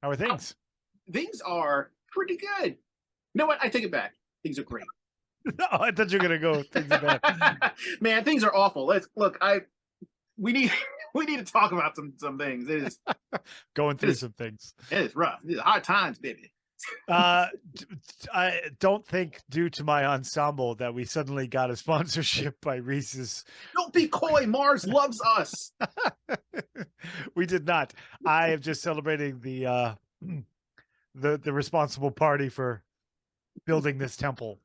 How are things? Things are pretty good. You know what? I take it back. Things are great. Oh, I thought you were gonna go. Things are bad. Man, things are awful. Let's look. We need we need to talk about some things. Going It through is some things. it is rough. It is hard times, baby. I don't think, due to my ensemble, that we suddenly got a sponsorship by Reese's. Don't be coy. Mars loves us. We did not. I am just celebrating the responsible party for building this temple.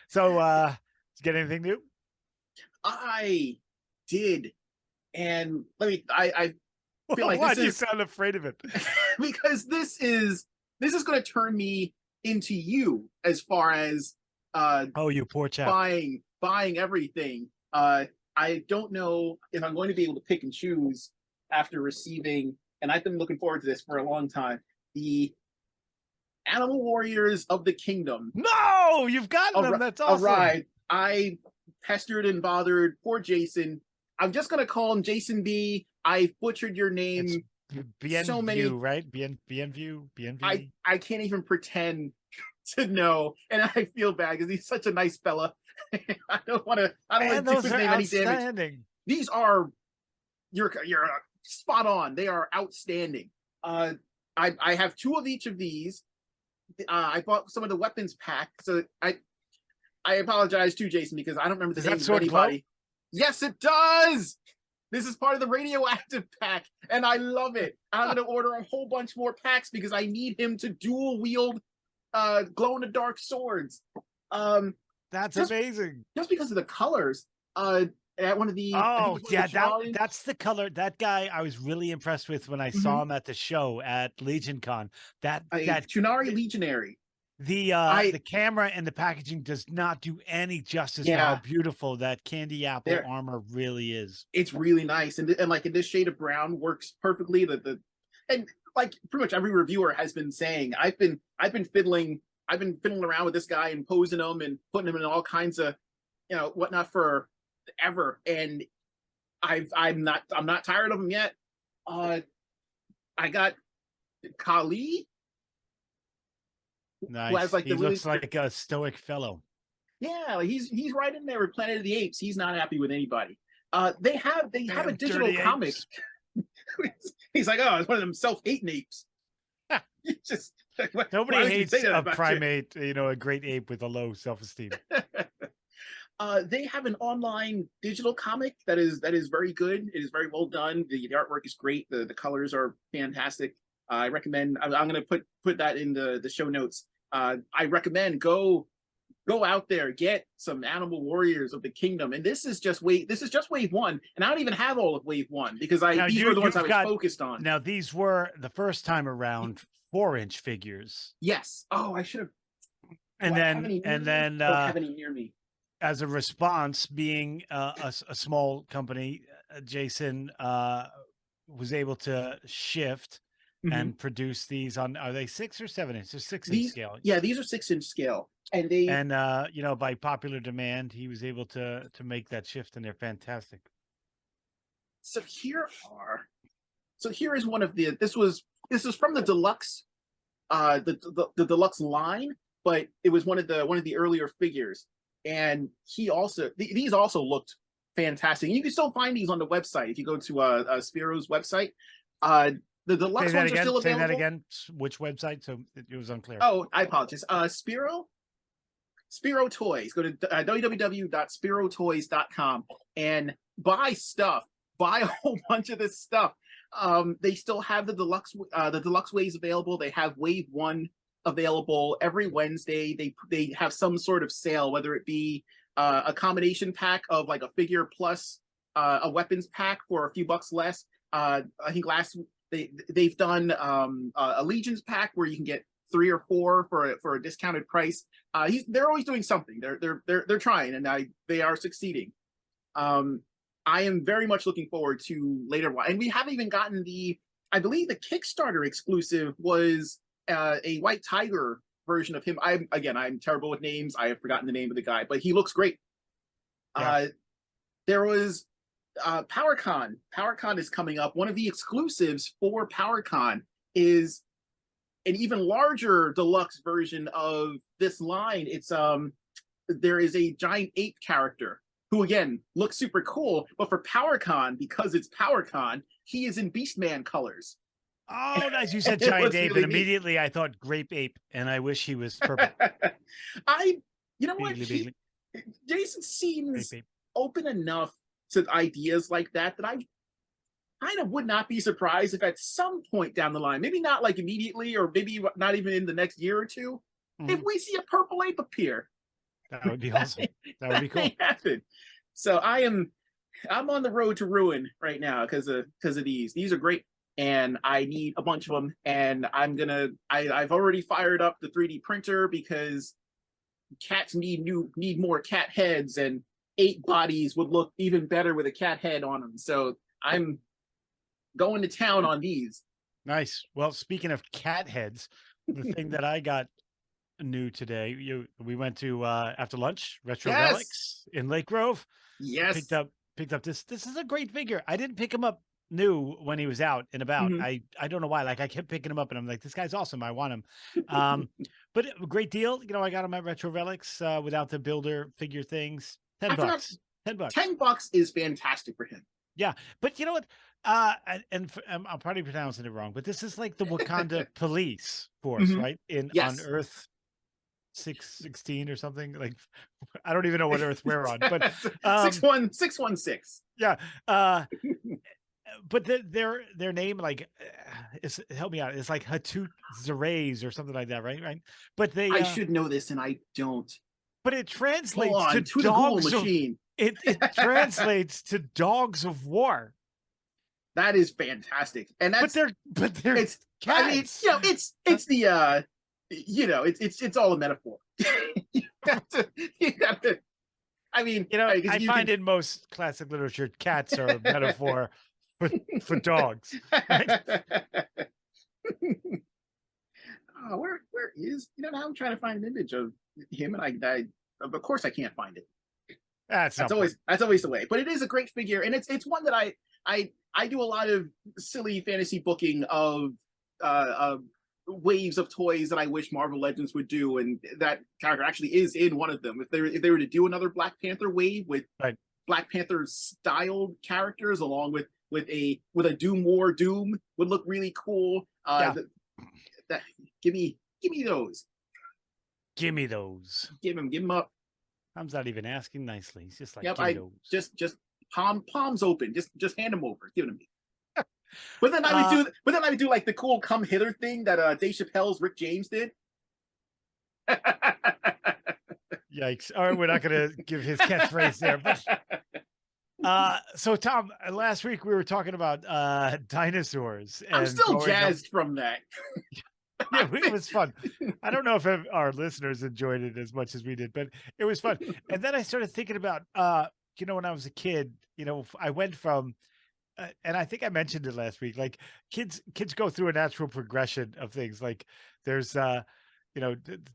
So. Did you get anything new? I did, and I feel like Why this do you is sound afraid of it? because this is going to turn me into you as far as Oh, you poor chap. buying everything. I don't know if I'm going to be able to pick and choose after receiving, and I've been looking forward to this for a long time. The Animal Warriors of the Kingdom. No, you've gotten them. That's awesome. Arrived. I pestered and bothered poor Jason. I'm just gonna call him Jason B. I butchered your name. It's Bien so many, View, right? Bien View. I can't even pretend to know, and I feel bad because he's such a nice fella. I don't want to do his name any damage. These are you're spot on. They are outstanding. I have two of each of these. I bought some of the weapons pack, so I apologize too, Jason, because I don't remember the names of anybody. Yes, it does. This is part of the radioactive pack, and I love it. I'm going to order a whole bunch more packs because I need him to dual wield glow-in-the-dark swords. That's amazing. Just because of the colors. At one of the that's the color. That guy I was really impressed with when I saw him at the show at Legion Con. That Chunari Legionary. The camera and the packaging does not do any justice to how beautiful that candy apple armor really is. It's really nice, and like in this shade of brown works perfectly. And like pretty much every reviewer has been saying, I've been fiddling around with this guy and posing him and putting him in all kinds of whatnot for ever, and I'm not tired of him yet. I got Kali. Nice. He looks like a stoic fellow. Yeah, he's right in there with Planet of the Apes. He's not happy with anybody. They have a digital comic. He's like, oh, it's one of them self-hating apes. Just nobody hates a primate, a great ape with a low self-esteem. They have an online digital comic that is very good. It is very well done. The artwork is great. The colors are fantastic. I recommend. I'm going to put that in the show notes. I recommend go out there, get some Animal Warriors of the Kingdom, and this is just wave one, and I don't even have all of wave one because these were the ones I was focused on. Now these were the first time around 4-inch figures. Yes. Oh, I should have. And then I don't have any near me. As a response, being a small company, Jason was able to shift and produce these on. Are they 6 or 7 inch? They're 6-inch scale. Yeah, these are 6-inch scale, and by popular demand, he was able to make that shift, and they're fantastic. So here is one of the. This is from the deluxe, the deluxe line, but it was one of the earlier figures. And these also looked fantastic. You can still find these on the website if you go to Spiro's website. The deluxe ones are still available. Say that again. Which website? So it was unclear. Oh, I apologize. Spiro Toys. Go to www.spirotoys.com and buy stuff. Buy a whole bunch of this stuff. They still have the deluxe waves available. They have wave 1 available every Wednesday. They have some sort of sale, whether it be a combination pack of like a figure plus a weapons pack for a few bucks less. I think they've done a Legions pack where you can get 3 or 4 for a discounted price. They're always doing something. They're trying, and they are succeeding. I am very much looking forward to later on, and we haven't even gotten I believe the Kickstarter exclusive was a White Tiger version of him. I'm terrible with names. I have forgotten the name of the guy, but he looks great. Yeah. There was PowerCon is coming up. One of the exclusives for PowerCon is an even larger deluxe version of this line. It's there is a giant ape character who again looks super cool, but for PowerCon, because it's PowerCon, he is in Beastman colors. Oh, nice. You said giant ape, really, and immediately I thought grape ape, and I wish he was purple. You know what? Jason seems open enough to ideas like that I kind of would not be surprised if at some point down the line, maybe not like immediately, or maybe not even in the next year or two, if we see a purple ape appear. That would be awesome. That would be cool. Happen. So I'm on the road to ruin right now because of these. These are great, and I need a bunch of them. And I've already fired up the 3D printer because cats need more cat heads, and ape bodies would look even better with a cat head on them. So I'm going to town on these. Nice. Well, speaking of cat heads, the thing that I got new today, we went to after lunch, Retro Relics in Lake Grove. Yes. Picked up this. This is a great figure. I didn't pick him up new when he was out and about. I don't know why. Like, I kept picking him up and I'm like, this guy's awesome. I want him. But a great deal. You know, I got him at Retro Relics without the builder figure things. $10. $10 is fantastic for him. Yeah, but you know what? I'm probably pronouncing it wrong, but this is like the Wakanda police force, right? On Earth 616 or something. Like, I don't even know what Earth we're on, but 616. Yeah. But their name, like, help me out. It's like Hatut Zerays or something like that, right? But I should know this, and I don't. But it translates to dogs machine. It translates to dogs of war. That is fantastic, and that's but they're it's cats. I mean, it's the it's all a metaphor. you have to. I mean, I find in most classic literature, cats are a metaphor for dogs. Right? Oh, where is now? I'm trying to find an image of him, and I of course I can't find it. That's always the way. But it is a great figure, and it's one that I do a lot of silly fantasy booking of waves of toys that I wish Marvel Legends would do, and that character actually is in one of them. If they were to do another Black Panther wave with Black Panther styled characters, along with a Doom War Doom, would look really cool. Give me those. Give me those. Give him up. Tom's not even asking nicely. He's just like, just palms open. Just hand them over. Give them to me. But then I would do like the cool come hither thing that Dave Chappelle's Rick James did. Yikes! All right, we're not going to give his catchphrase there. But so Tom, last week we were talking about dinosaurs. And I'm still jazzed from that. Yeah, it was fun. I don't know if our listeners enjoyed it as much as we did, but it was fun. And then I started thinking about, when I was a kid, I went from, and I think I mentioned it last week, like kids go through a natural progression of things. Like there's,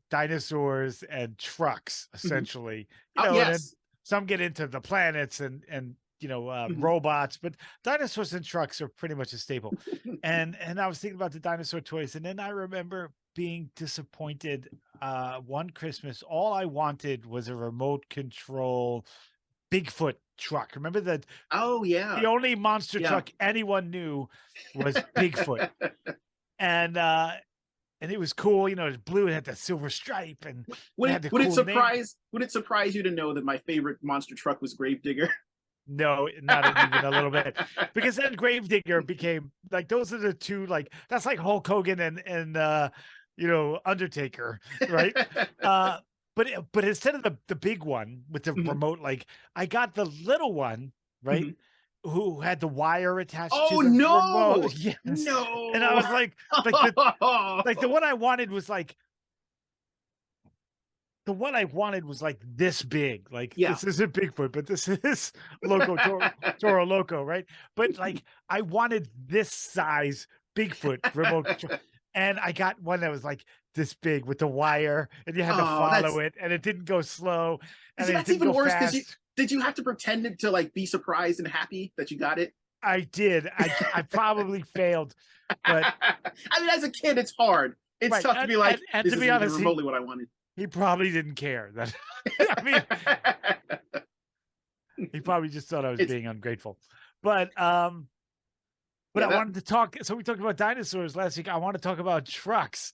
dinosaurs and trucks, essentially. And then some get into the planets and robots, but dinosaurs and trucks are pretty much a staple. and I was thinking about the dinosaur toys, and then I remember being disappointed. One Christmas, all I wanted was a remote control Bigfoot truck. Remember that? Oh yeah. The only monster truck anyone knew was Bigfoot. And it was cool, it was blue, it had the silver stripe, and would it surprise you to know that my favorite monster truck was Gravedigger? No, not even a little bit, because then Gravedigger became like, those are the two, like, that's like Hulk Hogan and Undertaker, right? But instead of the big one with the remote, like, I got the little one, right? Who had the wire attached to the remote. Yes. No. And I was like the one I wanted was like, the one I wanted was like this big. Like, this isn't Bigfoot, but this is Loco Toro Loco, right? But like, I wanted this size Bigfoot remote, and I got one that was like this big with the wire, and you had to follow it, and it didn't go slow, and that's even worse Did you have to pretend to like be surprised and happy that you got it? I did. I probably failed, but I mean, as a kid, it's hard. It's right. tough to be like, And this to be isn't even honest, remotely what I wanted. he probably didn't care that. I mean, he probably just thought I was It's being ungrateful. But yeah, I wanted to talk. So we talked about dinosaurs last week. I want to talk about trucks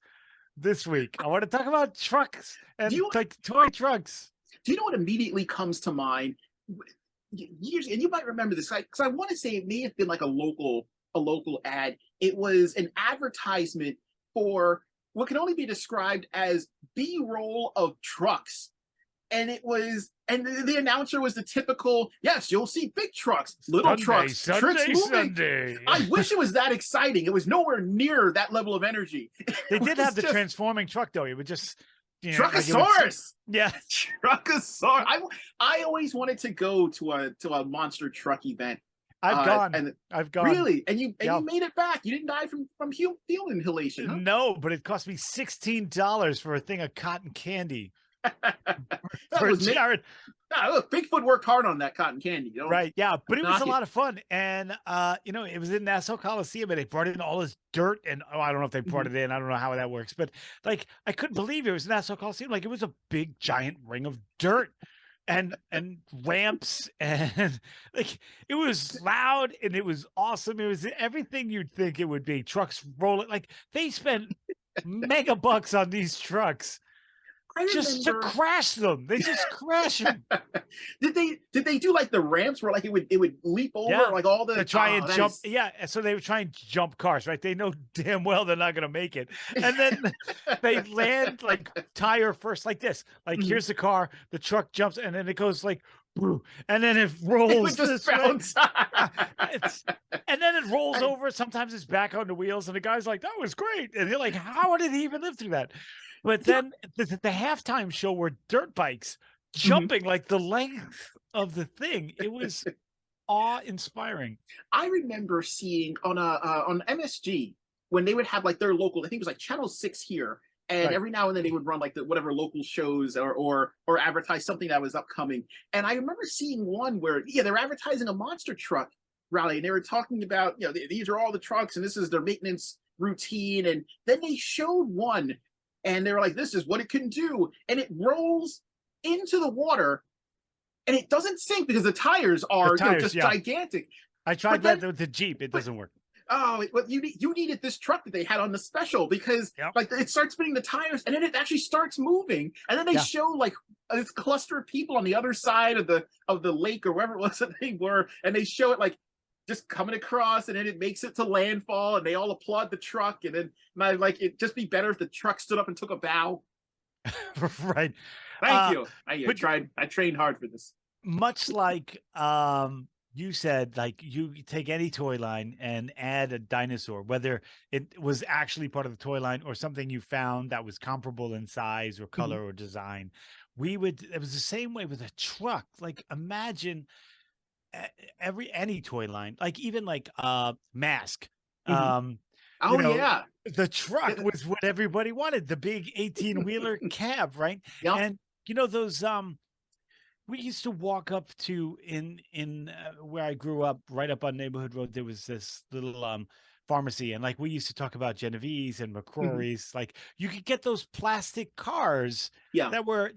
this week. I want to talk about trucks do and you like toy trucks. do you know what immediately comes to mind? Years, and you might remember this, because I want to say it may have been like a local ad. It was an advertisement for what can only be described as B-roll of trucks. And it was, and the announcer was the typical, yes, you'll see big trucks, little Sunday, trucks, tricks moving. Sunday. I wish it was that exciting. It was nowhere near that level of energy. They did have the just transforming truck though. It would just, Truckosaurus. Yeah, Truckosaurus. I always wanted to go to a monster truck event. I've gone. And I've gone. really, and you made it back. You didn't die from fuel inhalation, huh? No, but it cost me $16 for a thing of cotton candy. That For was Jared. No, look, Bigfoot worked hard on that cotton candy. Right, yeah, but it was a knock it. lot of fun, and it was in Nassau Coliseum, and they brought in all this dirt, and I don't know if they brought it in. I don't know how that works, but like I couldn't believe it was Nassau Coliseum. Like it was a big giant ring of dirt, and ramps, and like it was loud and it was awesome. It was everything you'd think it would be. Trucks rolling, like they spent mega bucks on these trucks. Just to crash them. They just crash them. Did they do like the ramps where like it would leap over like all the to try and jump? Yeah, so they would try and jump cars, right? They know damn well they're not going to make it, and then they land like tire first, like this. Like here's the car, the truck jumps, and then it goes like, and then it rolls. It would just bounce. And then it rolls over. Sometimes it's back on the wheels, and the guy's like, "That was great," and you're like, "How did he even live through that?" But then the halftime show were dirt bikes jumping like the length of the thing. It was awe-inspiring. I remember seeing on MSG when they would have like their local, I think it was like Channel 6 here, and every now and then they would run like the whatever local shows or advertise something that was upcoming. And I remember seeing one where they're advertising a monster truck rally, and they were talking about these are all the trucks and this is their maintenance routine, and then they showed one. And they were like, this is what it can do. And it rolls into the water and it doesn't sink because the tires are just gigantic. I tried that with the Jeep. It doesn't work. Oh, well, you needed this truck that they had on the special because like it starts spinning the tires and then it actually starts moving. And then they show like this cluster of people on the other side of the lake or wherever it was that they were. And they show it like just coming across, and then it makes it to landfall, and they all applaud the truck. And then it'd just be better if the truck stood up and took a bow. Right. Thank you. I trained hard for this. Much like you said, like you take any toy line and add a dinosaur, whether it was actually part of the toy line or something you found that was comparable in size or color or design. It was the same way with a truck. Like imagine any toy line, like even like Mask. The truck was what everybody wanted, the big 18-wheeler cab, right? And those we used to walk up to in where I grew up, right up on Neighborhood Road, there was this little pharmacy, and like we used to talk about Genovese and McCrory's. Like you could get those plastic cars that were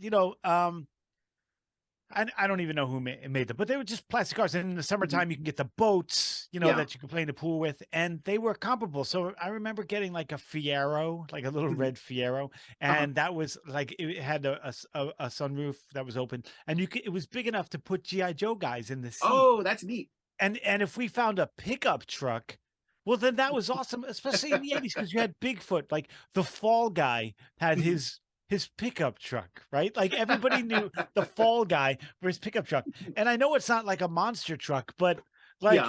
I don't even know who made them, but they were just plastic cars. And in the summertime, you can get the boats, that you can play in the pool with, and they were comparable. So I remember getting like a Fiero, like a little red Fiero, and that was like it had a sunroof that was open, and it was big enough to put GI Joe guys in the seat. Oh, that's neat. And if we found a pickup truck, well, then that was awesome, especially in the 80s, because you had Bigfoot. Like the Fall Guy had his pickup truck, right? Like everybody knew the Fall Guy for his pickup truck. And I know it's not like a monster truck, but like,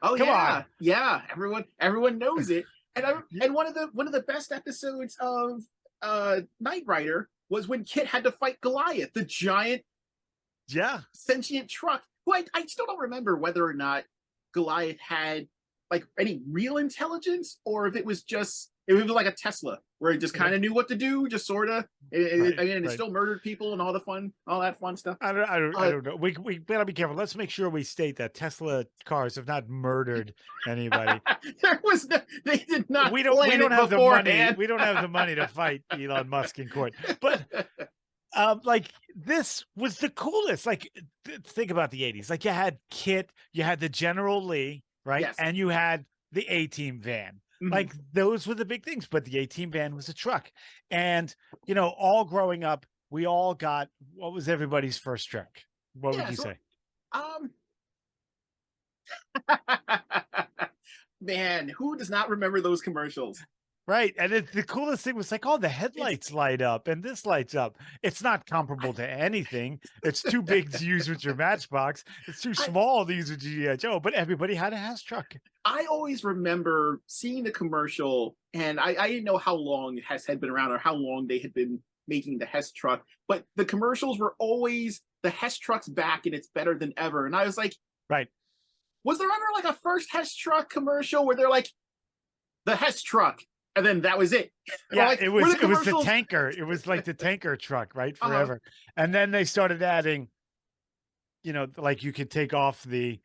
come on. Yeah. Everyone knows it. And one of the best episodes of Knight Rider was when Kit had to fight Goliath, the giant sentient truck, who I still don't remember whether or not Goliath had like any real intelligence or if it was like a Tesla where he just kind of knew what to do, just sort of. Right, I mean, it right. still murdered people and all that fun stuff. I Uh, don't know. We gotta be careful. Let's make sure we state that Tesla cars have not murdered anybody. there was no, they did not We plan don't it have the money. beforehand. We don't have the money to fight Elon Musk in court. But like this was the coolest. Like think about the 80s. Like you had Kit, you had the General Lee, right? Yes. And you had the A-Team van. Mhm. Like those were the big things, but the A-Team van was a truck. And all growing up, we all got, what was everybody's first truck? What would Yeah. you So, say? um, man, who does not remember those commercials? Right. And the coolest thing was like, oh, the It's headlights light up and this lights up. It's not comparable to anything. It's too big to use with your Matchbox. It's too I small to use with G.I. Joe, but everybody had a Hess truck. I always remember seeing the commercial, and I didn't know how long Hess had been around or how long they had been making the Hess truck, but the commercials were always the Hess truck's back and it's better than ever. And I was like, Right. was there ever like a first Hess truck commercial where they're like the Hess truck, and then that was it? Yeah, Like, it were was the the commercials? tanker. It was like the tanker truck, right? Uh, Forever. And then they started adding, like you could take off the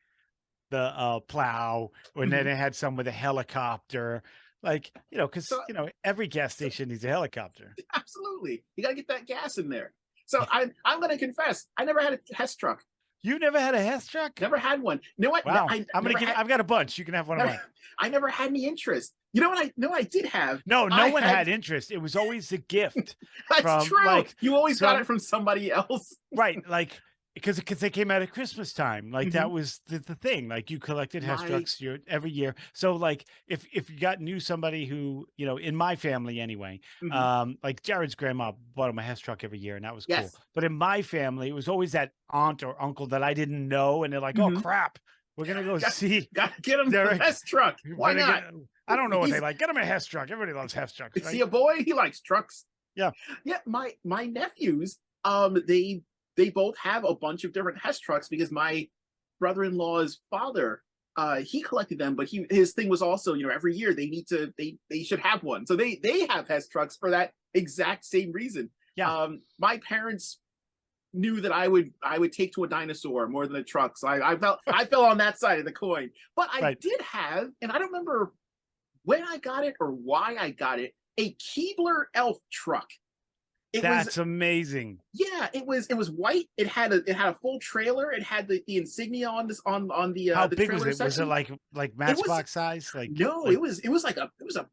plow, and then mhm. they had some with a helicopter. Like, because So every gas station needs a helicopter. absolutely, you got to get that gas in there. So I'm going to confess, I never had a Hess truck. You never had a Hess truck? Never had one. You know what? Wow. I I'm gonna never give had. I've got a bunch. You can have one of Never, mine. I never had any interest. You know what? I know I did have. No, no I one had. had interest. It was always a gift That's from true. like You always got it some from somebody else. right, like because they came out at Christmas time. Like that Mhm. was the thing. Like you collected Hess My trucks every year. So like if you knew somebody who, in my family anyway, mhm. like Jared's grandma bought him a Hess truck every year, and that was cool. Yes. But in my family, it was always that aunt or uncle that I didn't know, and they're like, oh Mhm. crap, we're gonna go Got, see got to get him the Derek. Hess truck. We're Why gonna get. not? I don't know what they He's like. Get him a Hess truck. Everybody loves Hess trucks, is he right? a boy? He likes trucks. Yeah. Yeah. My nephews, they both have a bunch of different Hess trucks because my brother-in-law's father, he collected them, but his thing was also, every year they should have one. So they have Hess trucks for that exact same reason. Yeah. My parents knew that I would take to a dinosaur more than a truck. So I fell on that side of the coin. But I Right. did have, and I don't remember when I got it or why I got it, a Keebler elf truck. It was That's amazing. yeah, it was white. It had a full trailer. It had the insignia on this on How the big was trailer it? Was it section. like It was Matchbox size? no, Like it was a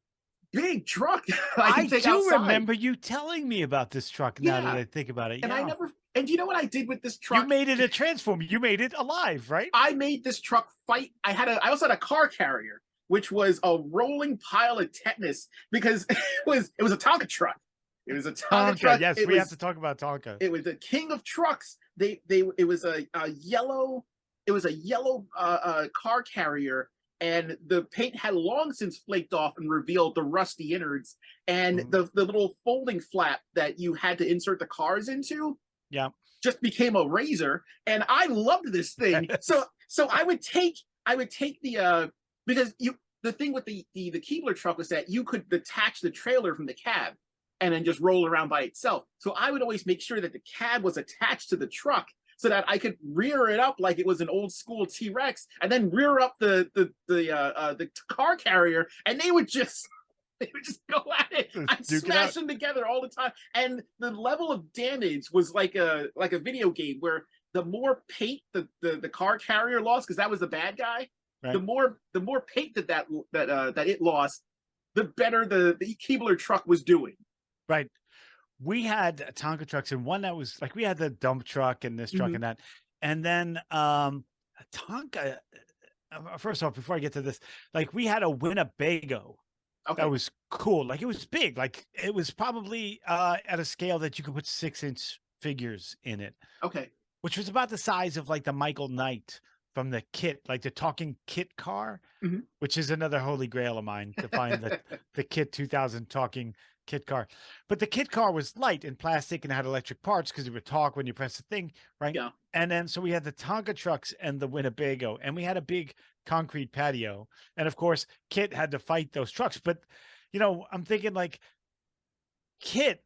big truck that I I could take do outside. remember you telling me about this truck now that Yeah, I think about it. and I Yeah. never. And you know what I did with this You truck? made it a transformer. You made it alive, right? I made this truck fight. I also had a car carrier, which was a rolling pile of tetanus because it was a Tonka truck. It was a Tonka Tonka. truck. Yes, It we have was to talk about Tonka. it was the king of trucks. It was a yellow. It was a yellow car carrier, and the paint had long since flaked off and revealed the rusty innards. And Mhm. the little folding flap that you had to insert the cars into Yeah. just became a razor. And I loved this thing. So Yes. so I would take the because the thing with the Keebler truck was that you could detach the trailer from the cab and then just roll around by itself. So I would always make sure that the cab was attached to the truck so that I could rear it up like it was an old school T-Rex, and then rear up the car carrier, and they would just go at it. Just I'd duke it smash out. them together all the time, and the level of damage was like a video game where the more paint the car carrier lost, because that was the bad guy, Right. the more paint that it lost, the better the Keebler truck was doing. Right. We had Tonka trucks, and one that was like we had the dump truck and this truck Mhm. and that. And then Tonka, first off, before I get to this, like we had a Winnebago that Okay. was cool. Like it was big. Like it was probably at a scale that you could put 6-inch figures in it, Okay. which was about the size of like the Michael Knight from the Kit, like the talking Kit car, Mhm. which is another holy grail of mine to find the Kit 2000 talking Kit car. But the Kit car was light and plastic and had electric parts because it would talk when you press the thing, right? Yeah. And then so we had the Tonka trucks and the Winnebago, and we had a big concrete patio. And of course, Kit had to fight those trucks. But I'm thinking like Kit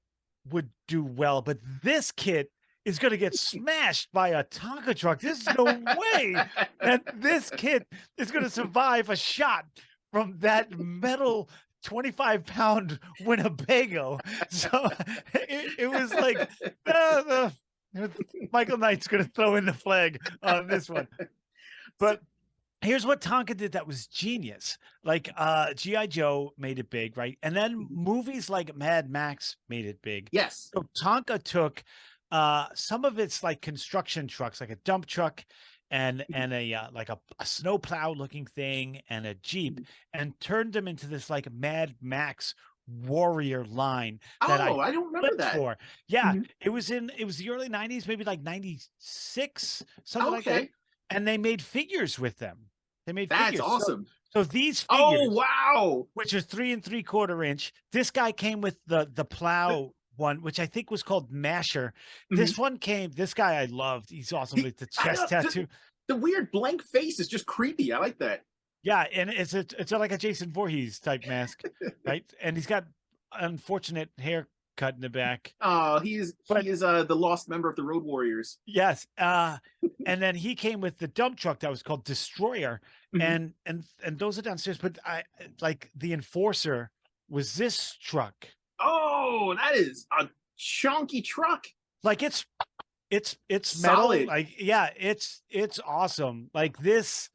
would do well, but this kit is going to get smashed by a Tonka truck. There's no way that this kit is going to survive a shot from that metal 25-pound Winnebago. So it was like, Michael Knight's going to throw in the flag on this one. But here's what Tonka did that was genius. Like G.I. Joe made it big, right? And then movies like Mad Max made it big. Yes. So Tonka took some of its like construction trucks, like a dump truck and a like a snowplow looking thing and a Jeep, and turned them into this like Mad Max warrior line that Oh, I don't remember flipped that. for. Yeah, Mhm. it was the early 90s, maybe like 96, something like that. Okay. And they made figures with them. They made That's figures. awesome. So these Oh, figures, wow. which are 3 3/4 inch, this guy came with the plow one, which I think was called Masher. Mhm. This one came. This guy I loved. He's awesome with the I chest know, tattoo. the weird blank face is just creepy. I like that. Yeah, and it's like a Jason Voorhees type mask, right? And he's got unfortunate haircut in the back. Oh, But he is the lost member of the Road Warriors. yes, and then he came with the dump truck that was called Destroyer, Mhm. and those are downstairs. But I like the Enforcer was this truck. Oh, that is a chunky truck. Like it's metal. Solid. Like yeah, it's awesome. Like this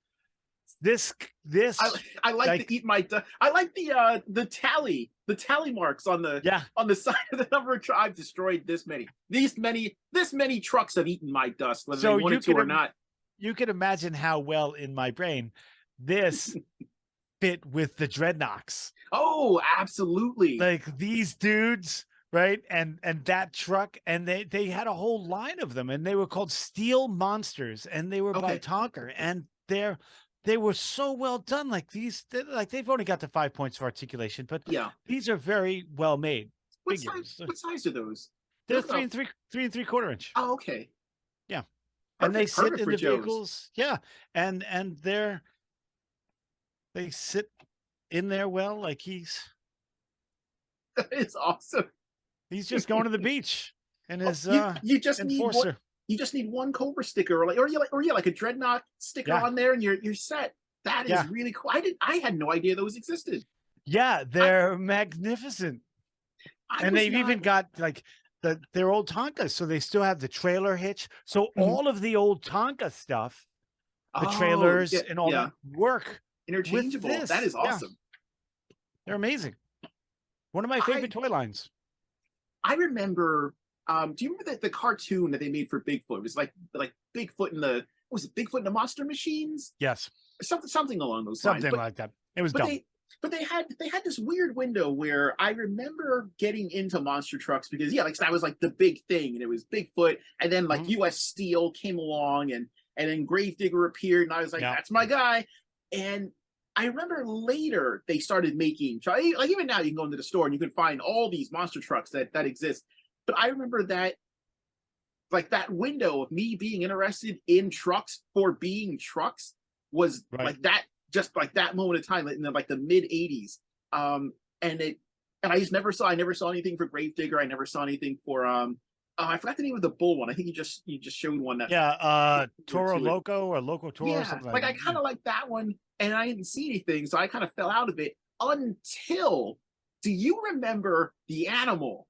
I I like like to eat my I like the tally marks yeah. on the side of the number of I've destroyed this many trucks have eaten my dust, whether they So wanted to or not. you can imagine how well in my brain this fit with the Dreadnoks. Oh, absolutely. Like these dudes, right? And that truck, and they had a whole line of them, and they were called Steel Monsters, and they were by Okay. Tonker, and they were so well done. Like like they've only got the 5 points for articulation, but Yeah. these are very well made What size? figures. What size are those? They're They're three about. and three, 3 3/4 inch. Oh, okay. Yeah, and they Perfect. sit Perfect in for the Joe's. vehicles. Yeah, and they sit in there well. Like That is awesome. he's just going to the beach in Oh, his you just need what Enforcer. you just need one Cobra sticker, or yeah, like a Dreadnought sticker Yeah, on there, and you're set. That is yeah. really cool. I had no idea those existed. Yeah, I they're magnificent. I And was they've not. even got like their old Tonkas, so they still have the trailer hitch. So Mhm. all of the old Tonka stuff, the Oh, trailers yeah, and all yeah, that work with interchangeable. That this. is Yeah, awesome. they're amazing. One of my I favorite toy lines. I remember. Do you remember the cartoon that they made for Bigfoot? It was like Bigfoot in the was it Bigfoot in the Monster Machines? Yes, Something along those lines. something like that. It was But dumb. they had this weird window where I remember getting into monster trucks because yeah, like that was like the big thing, and it was Bigfoot, and then like Mhm. U.S. Steel came along, and then Gravedigger appeared, and I was like, Yeah, that's my guy. And I remember later they started making like even now you can go into the store and you can find all these monster trucks that exist. But I remember that like that window of me being interested in trucks for being trucks was right. like that just like that moment of time in like the mid 80s and it and I never saw anything for Gravedigger. I never saw anything for I forgot the name of the bull one. I think you just showed one that Yeah, Toro to it. Loco or Loco Toro or Yeah, something like like I that. kind Yeah. of like that one, and I didn't see anything, so I kind of fell out of it until. Do you remember the animal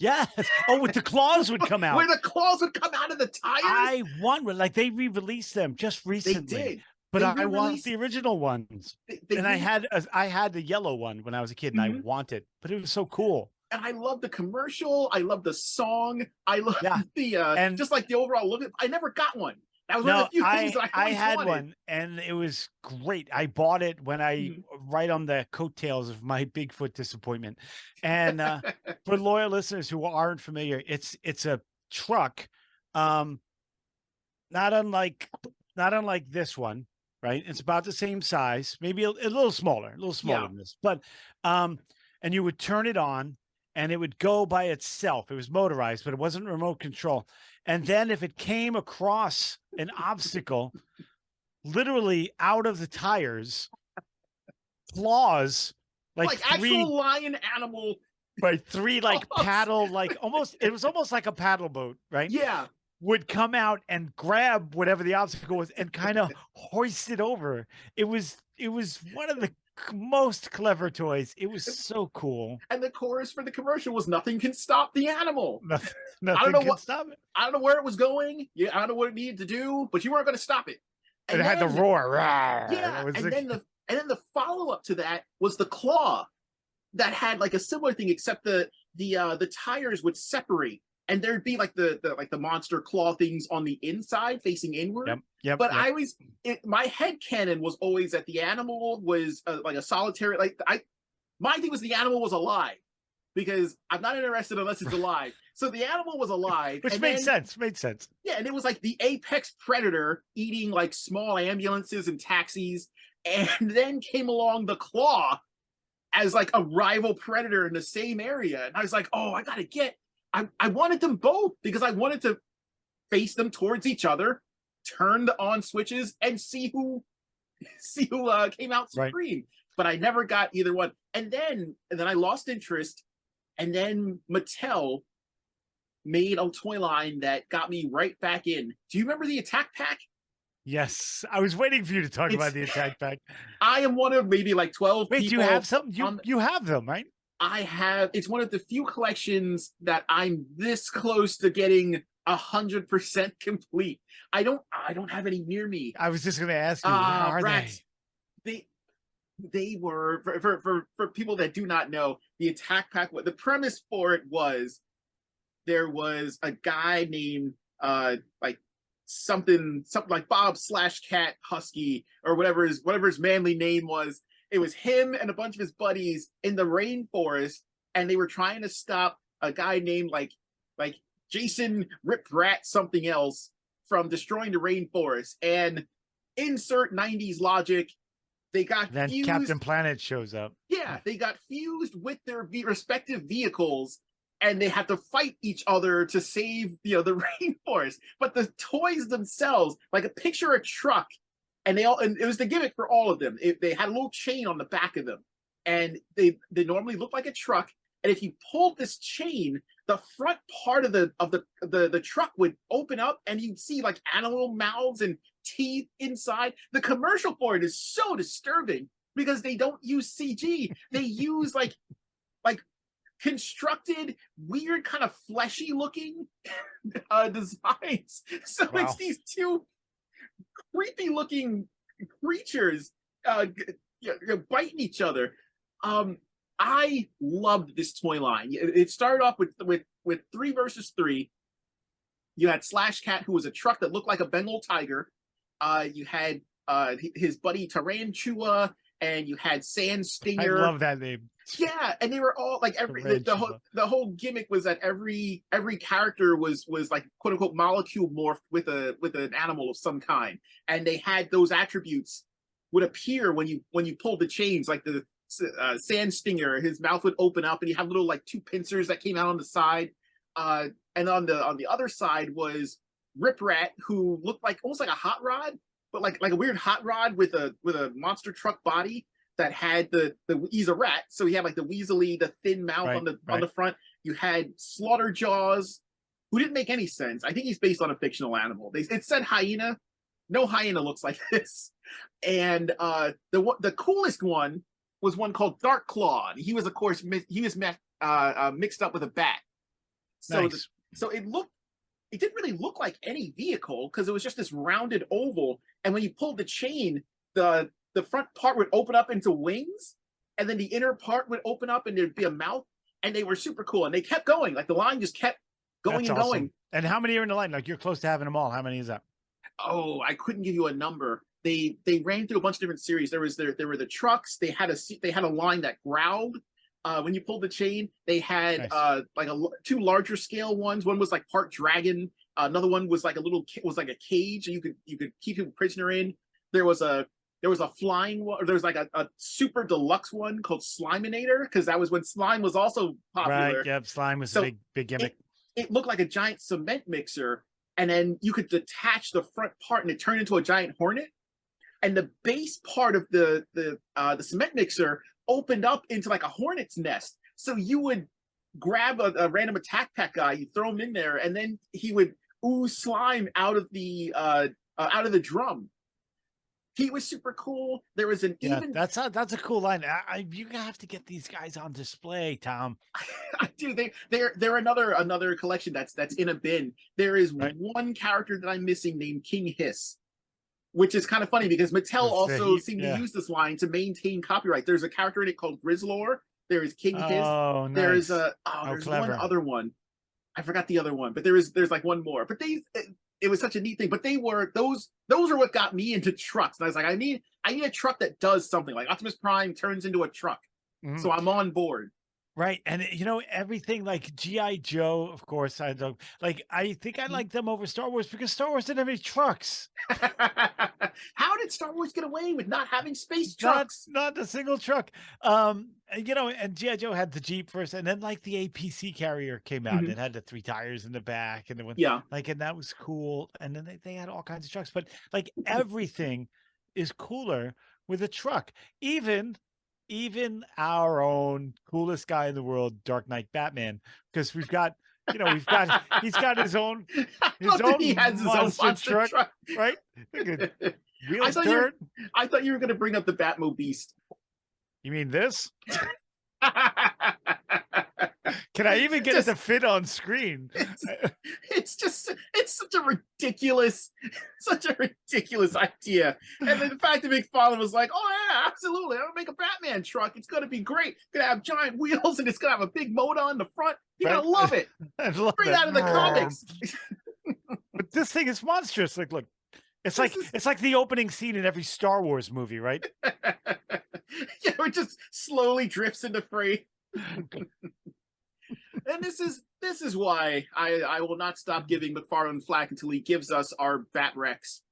Yes. Oh, with the claws would come where out. the claws would come out of the tires? I want one. Like they re-released them just They recently, did. but They I want re-released. the original ones. They And re. I had the yellow one when I was a kid, and I Mhm. want it, but it was so cool. And I love the commercial. I love the song. I love Yeah, the and just like the overall look. I never got one. That was one of no, the few things that I I always had wanted. one, and it was great. I bought it when I Mhm. right on the coattails of my Bigfoot disappointment. And for loyal listeners who aren't familiar, it's a truck, um, not unlike not unlike this one, right? It's about the same size, maybe a little smaller Yeah. than this, but and you would turn it on and it would go by itself. It was motorized, but it wasn't remote control. And then if it came across an obstacle, literally out of the tires, claws, like Like three, actual lion animal right, three like paddle, like almost, it was almost like a paddle boat, right? Yeah, Would come out and grab whatever the obstacle was and kind of hoist it over. It was one of the most clever toys. It was so cool. and the chorus for the commercial was "Nothing can stop the animal." Nothing, I don't nothing know can what, stop it. I don't know where it was going. Yeah, I don't know what it needed to do, but you weren't going to stop it. And And it had the then, roar. Rawr. yeah, That was and the, then the follow up to that was the claw that had like a similar thing, except the tires would separate, and there'd be like the monster claw things on the inside facing inward. yep, yep, But yep. my head canon was always that the animal was like a solitary. Like my thing was the animal was alive, because I'm not interested unless it's alive. So the animal was alive, Which and made then, sense. Made sense. yeah, and it was like the apex predator eating like small ambulances and taxis, and then came along the claw as like a rival predator in the same area. And I was like, oh, I wanted them both because I wanted to face them towards each other, turn the on switches, and see who came out Right. supreme. But I never got either one. And then I lost interest. And then Mattel made a toy line that got me right back in. Do you remember the Attack Pack? Yes, I was waiting for you to talk about the Attack Pack. I am one of maybe like 12 Wait, people. do you have some? You have them, right? I have. It's one of the few collections that I'm this close to getting 100% complete. I don't have any near me. I was just going to ask you, where are Rats. They were, for people that do not know, the Attack Pack. The premise for it was there was a guy named like something like Bob/Cat Husky, or whatever his manly name was. It was him and a bunch of his buddies in the rainforest, and they were trying to stop a guy named like Jason Rip Rat something else from destroying the rainforest. And insert 90s logic, they got then fused. Captain Planet shows up. Yeah, they got fused with their respective vehicles, and they had to fight each other to save the rainforest. But the toys themselves, like a picture a truck, and it was the gimmick for all of them. They had a little chain on the back of them, and they normally look like a truck. And if you pulled this chain, the front part of the truck would open up, and you'd see like animal mouths and teeth inside. The commercial for it is so disturbing because they don't use CG. They use like constructed, weird, kind of fleshy looking designs. So Wow. It's these two creepy looking creatures biting each other. I loved this toy line. It started off with 3 versus 3. You had Cat, who was a truck that looked like a Bengal tiger. You had his buddy Tarantula, and you had Sand Stinger. I love that name. Yeah, and they were all like the whole gimmick was that every character was like quote unquote molecule morphed with an animal of some kind, and they had those attributes would appear when you pulled the chains. Like the Sand Stinger, his mouth would open up, and he had little like 2 pincers that came out on the side. And on the other side was Rip Rat, who looked like almost like a hot rod, but like a weird hot rod with a monster truck body that had he's a rat, so he had like the weaselly, the thin mouth on the front. You had Slaughter Jaws, who didn't make any sense. I think he's based on a fictional animal. It said hyena. No hyena looks like this. And the coolest one was one called Dark Claw. He was, of course, mixed up with a bat. So Nice. So it didn't really look like any vehicle because it was just this rounded oval. And when you pulled the chain, the front part would open up into wings, and then the inner part would open up and there'd be a mouth, and they were super cool. And they kept going. Like the line just kept going. That's and awesome. Going. And how many are in the line? Like you're close to having them all. How many is that? Oh, I couldn't give you a number. They ran through a bunch of different series. There were the trucks. They had a line that growled. When you pulled the chain, they had nice. 2 larger scale ones. One was like part dragon. Another one was like a cage, and you could keep him prisoner in. There was a flying one. There was like a super deluxe one called Sliminator, because that was when slime was also popular. Right. Yep. Slime was a big gimmick. It looked like a giant cement mixer, and then you could detach the front part, and it turned into a giant hornet. And the base part of the cement mixer opened up into like a hornet's nest. So you would grab a random attack pack guy, you throw him in there, and then he would ooze slime out of the drum. He was super cool. There was an Yeah, even that's a cool line. You have to get these guys on display, Tom. I do. They're another collection that's in a bin. There is Right? one character that I'm missing named King Hiss, which is kind of funny because Mattel also seemed to Yeah. use this line to maintain copyright. There's a character in it called Grizzlor. There is King Hiss. Oh, There is nice. How there's one clever. other one. I forgot the other one, but there's like one more. But it was such a neat thing. But those are what got me into trucks. And I was like, I need a truck that does something. Like Optimus Prime turns into a truck, Mhm. so I'm on board. Right. And everything like G.I. Joe, of course, I don't like. I think I like them over Star Wars because Star Wars didn't have any trucks. How did Star Wars get away with not having space Not trucks? not a single truck. And G.I. Joe had the Jeep first, and then like the APC carrier came out and Mm-hmm. it had the 3 tires in the back, and it went Yeah. like, and that was cool. And then they had all kinds of trucks, but like everything is cooler with a truck. Even our own coolest guy in the world, Dark Knight Batman, because he's got I his love that he own has his own monster monster truck, truck. right? Look at I wheels thought you were turn. I thought you were going to bring up the Batmo Beast. You mean this? Can I even get it to just fit on screen? it's it's such a ridiculous idea. And then the fact that McFarlane was like, oh yeah, absolutely, I'm gonna make a Batman truck. It's gonna be great. It's gonna have giant wheels and it's gonna have a big motor on the front. You're Right? gonna love it. I love Straight that. out of the comics. But this thing is monstrous. Like, look, This is it's like the opening scene in every Star Wars movie, right? yeah, it just slowly drifts into frame. And this is why I will not stop giving McFarlane flack until he gives us our Bat Rex.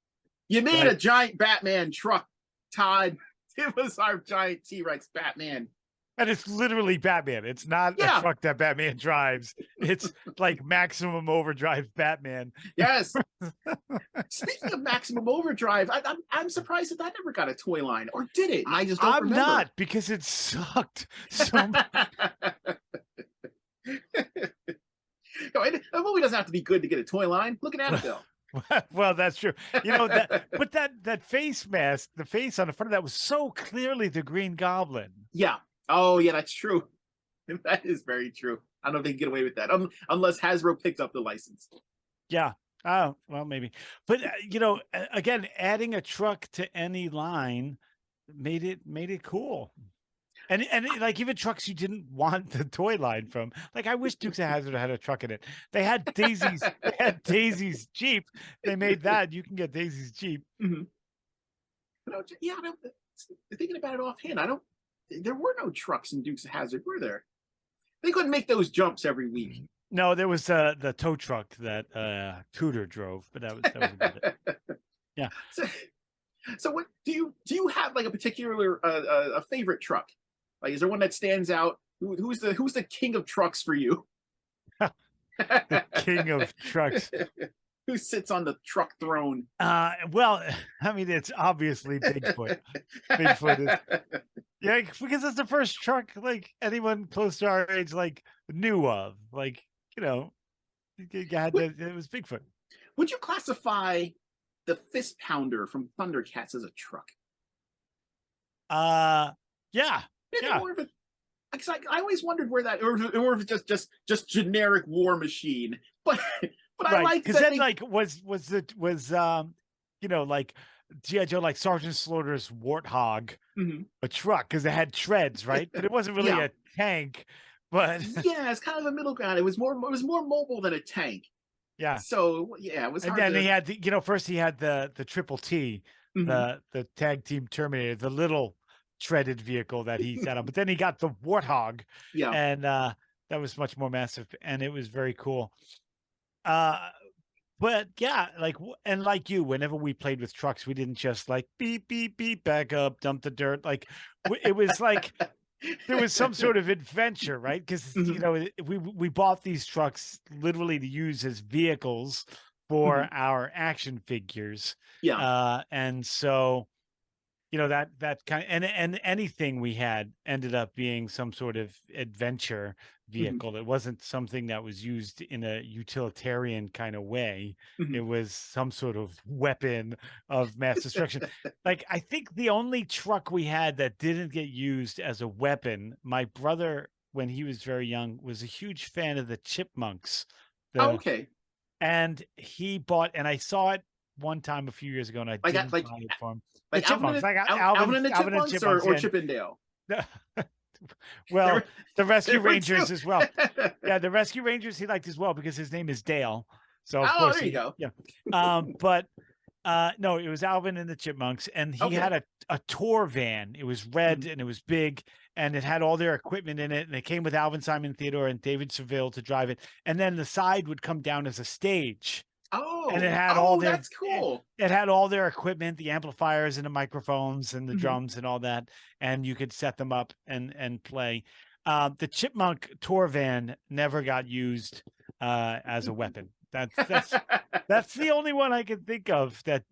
You made Right. a giant Batman truck, Todd. It was our giant T-Rex Batman. And it's literally Batman. It's not a Yeah, truck that Batman drives. It's like maximum overdrive Batman. yes. Speaking of Maximum Overdrive, I'm surprised that never got a toy line, or did it? And I just don't I'm remember. not, because it sucked so much. No, a movie doesn't have to be good to get a toy line. Look at Annabelle. Well, that's true. But that face mask, the face on the front of that was so clearly the Green Goblin. Yeah. Oh, yeah, that's true. That is very true. I don't know if they can get away with that, unless Hasbro picked up the license. Yeah. Oh, well, maybe. But again, adding a truck to any line made it cool. And like even trucks you didn't want the toy line from. Like I wish Dukes of Hazzard had a truck in it. They had Daisy's Jeep. They made that. You can get Daisy's Jeep. Mm-hmm. But yeah, thinking about it offhand, I don't. There were no trucks in Dukes of Hazzard, were there? They couldn't make those jumps every week. No, there was the tow truck that Cooter drove, but that was about it. Yeah. So what do you have like a particular a favorite truck? Like, is there one that stands out? Who's the king of trucks for you? The king of trucks. Who sits on the truck throne? Well, I mean, it's obviously Bigfoot. Bigfoot is, yeah, because it's the first truck like anyone close to our age like knew of. Like, it was Bigfoot. Would you classify the fist pounder from Thundercats as a truck? Yeah. Maybe Yeah. more of a. I always wondered where that, or if it's just generic war machine. But I Right, like because that then like was like G.I. Joe, like Sergeant Slaughter's Warthog, a truck because it had treads, right? But it wasn't really yeah, a tank. But yeah, it's kind of a middle ground. It was more mobile than a tank. yeah, So yeah, it was and hard then to. he had first he had the Triple T, Mhm. the tag team Terminator, the little treaded vehicle that he sat on. But then he got the Warthog, Yeah. and that was much more massive, and it was very cool. But yeah, and like you, whenever we played with trucks, we didn't just like beep beep beep back up, dump the dirt. Like it was like there was some sort of adventure, right? Because we bought these trucks literally to use as vehicles for our action figures. Yeah. And so that kind of, and anything we had ended up being some sort of adventure Mhm, vehicle. It wasn't something that was used in a utilitarian kind of way. It mhm. was some sort of weapon of mass destruction. Like, I think the only truck we had that didn't get used as a weapon, my brother, when he was very young, was a huge fan of the Chipmunks. Oh, The okay. And he bought, and I saw it one time a few years ago, and I Like didn't buy it for him. The like Alvin Chipmunks, and like Alvin and the Alvin and Chipmunks, Chipmunks, or yeah. Chippendale. There Well, were the Rescue there were Rangers two. as well. Yeah, the Rescue Rangers he liked as well because his name is Dale. So of Oh, course there you go. yeah. But no, it was Alvin and the Chipmunks, and he Okay. had a tour van. It was red Mhm. and it was big, and it had all their equipment in it, and it came with Alvin, Simon Theodore, and David Seville to drive it. And then the side would come down as a stage, and Oh, oh, that's cool. it had all their equipment, the amplifiers and the microphones and the Mhm. drums and all that, and you could set them up and play. The Chipmunk tour van never got used as a weapon. That's the only one I can think of that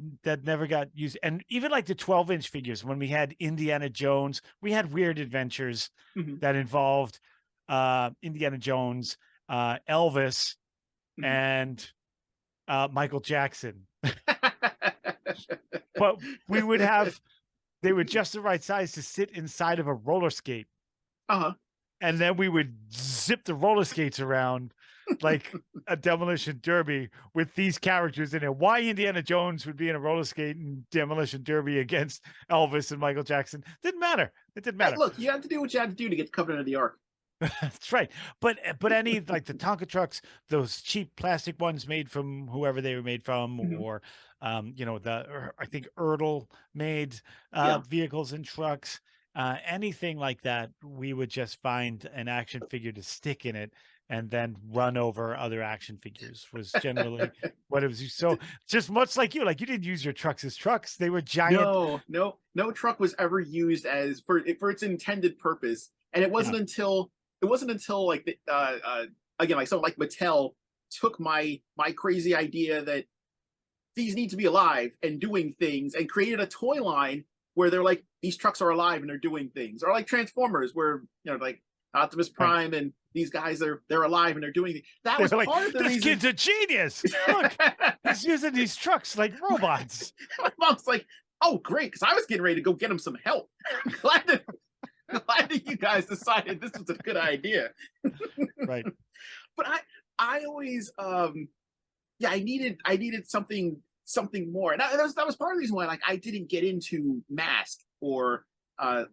never got used. And even like the 12-inch figures, when we had Indiana Jones, we had weird adventures Mhm, that involved Indiana Jones, Elvis, mhm. and Michael Jackson. But we would have they were just the right size to sit inside of a roller skate. Uh-huh. And then we would zip the roller skates around like a demolition derby with these characters in it. Why Indiana Jones would be in a roller skate and demolition derby against Elvis and Michael Jackson didn't matter. It didn't Hey, matter. look, you had to do what you had to do to get the covenant of the ark. That's right. But any like the Tonka trucks, those cheap plastic ones made from whoever they were made from, Mhm. or I think Ertl made Yeah. vehicles and trucks, anything like that, we would just find an action figure to stick in it and then run over other action figures was generally what it was used. So just much like you didn't use your trucks as trucks. They were giant. No, no, no truck was ever used as for its intended purpose. And Yeah. it wasn't until like again, like someone like Mattel took my crazy idea that these need to be alive and doing things, and created a toy line where they're like, these trucks are alive and they're doing things, or like Transformers, where like Optimus Right. Prime and these guys they're alive and they're doing things. That They was were like, part of the this reason. kid's a genius. Look, he's using these trucks like robots. My mom's like, oh great, because I was getting ready to go get him some help. glad that glad that you guys decided this was a good idea. Right. But I always yeah, I needed something more. And that was part of the reason why like I didn't get into Mask, or I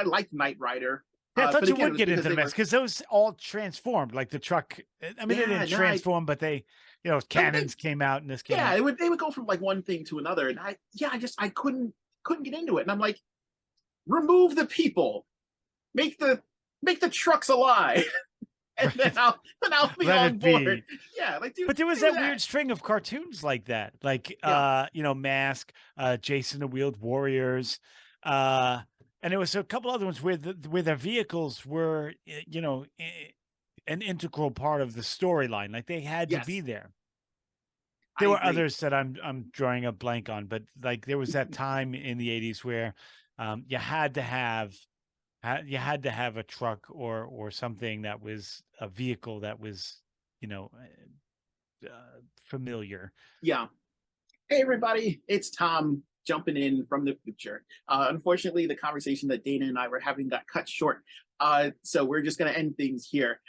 liked Knight Rider. Yeah, I thought But you again, it would was get because into the they mess were. because those all transformed like the truck. I mean, they Yeah, didn't no, transform, but they, they cannons came out and this came yeah, out. they would go from like one thing to another, and I couldn't get into it. And I'm like, remove the people, make the trucks alive, and then Right. I'll be Let on it board. be. Yeah, like But there was do that that. weird string of cartoons like that, like Yeah, Mask, Jason the Wheeled Warriors, uh, and there was a couple other ones where the vehicles were, an integral part of the storyline. Like they had to be yes, there. I There were agree. others that I'm drawing a blank on, but like there was that time in the 80s where you had to have a truck or something that was a vehicle that was, you know, familiar. Yeah. Hey, everybody, it's Tom jumping in from the future. Unfortunately, the conversation that Dana and I were having got cut short. So we're just going to end things here.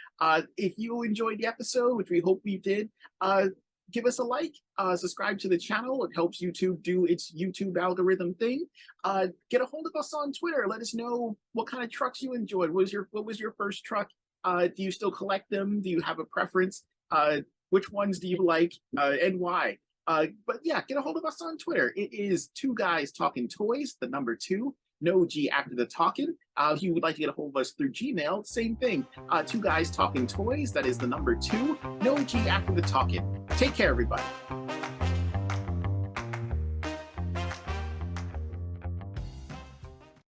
If you enjoyed the episode, which we hope you did, give us a like, subscribe to the channel. It helps YouTube do its YouTube algorithm thing. Get a hold of us on Twitter. Let us know what kind of trucks you enjoyed. What was your first truck? Do you still collect them? Do you have a preference? Which ones do you like, and why? But yeah, get a hold of us on Twitter. It is Two Guys Talking Toys, the number two, no G after the talking. If you would like to get a hold of us through Gmail, same thing. Two Guys Talking Toys, that is the number two, no G after the talking. Take care, everybody.